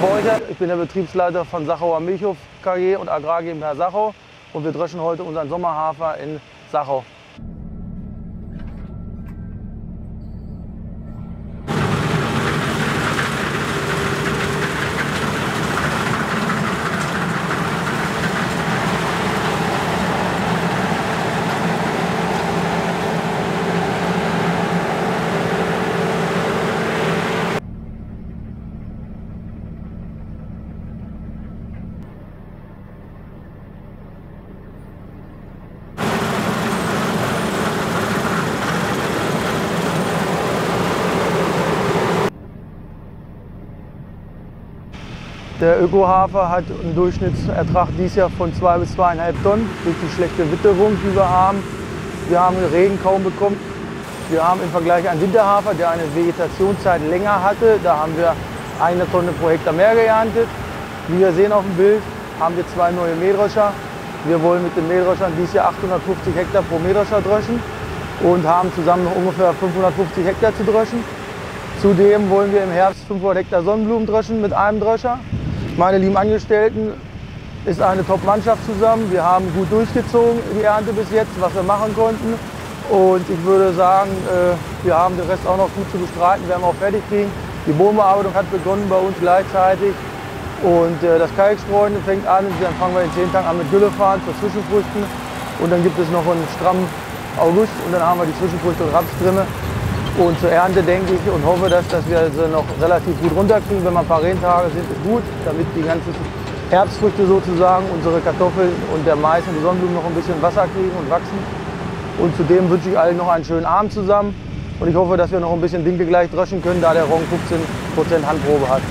Borchert, ich bin der Betriebsleiter von Sachauer Milchhof KG und Agrar GmbH Sachau und wir dreschen heute unseren Sommerhafer in Sachau. Der Ökohafer hat einen Durchschnittsertrag dieses Jahr von 2 bis 2,5 Tonnen durch die schlechte Witterung, die wir haben. Wir haben den Regen kaum bekommen. Wir haben im Vergleich einen Winterhafer, der eine Vegetationszeit länger hatte. Da haben wir 1 Tonne pro Hektar mehr geerntet. Wie wir sehen auf dem Bild, haben wir 2 neue Mähdrescher. Wir wollen mit den Mähdreschern dieses Jahr 850 Hektar pro Mähdrescher dreschen und haben zusammen noch ungefähr 550 Hektar zu dreschen. Zudem wollen wir im Herbst 500 Hektar Sonnenblumen dreschen mit einem Drescher. Meine lieben Angestellten, ist eine Top-Mannschaft zusammen. Wir haben gut durchgezogen die Ernte bis jetzt, was wir machen konnten. Und ich würde sagen, wir haben den Rest auch noch gut zu bestreiten, werden wir auch fertig kriegen. Die Bodenbearbeitung hat begonnen bei uns gleichzeitig. Und das Kalkstreuen fängt an. Dann fangen wir in 10 Tagen an mit Güllefahren für Zwischenfrüchten. Und dann gibt es noch einen strammen August und dann haben wir die Zwischenfrüchte und Rapstrimme. Und zur Ernte denke ich und hoffe, dass wir sie noch relativ gut runterkriegen. Wenn mal ein paar Regentage sind, ist gut, damit die ganzen Herbstfrüchte sozusagen, unsere Kartoffeln und der Mais und die Sonnenblumen noch ein bisschen Wasser kriegen und wachsen. Und zudem wünsche ich allen noch einen schönen Abend zusammen. Und ich hoffe, dass wir noch ein bisschen Dinkel gleich dreschen können, da der Roggen 15% Handprobe hat.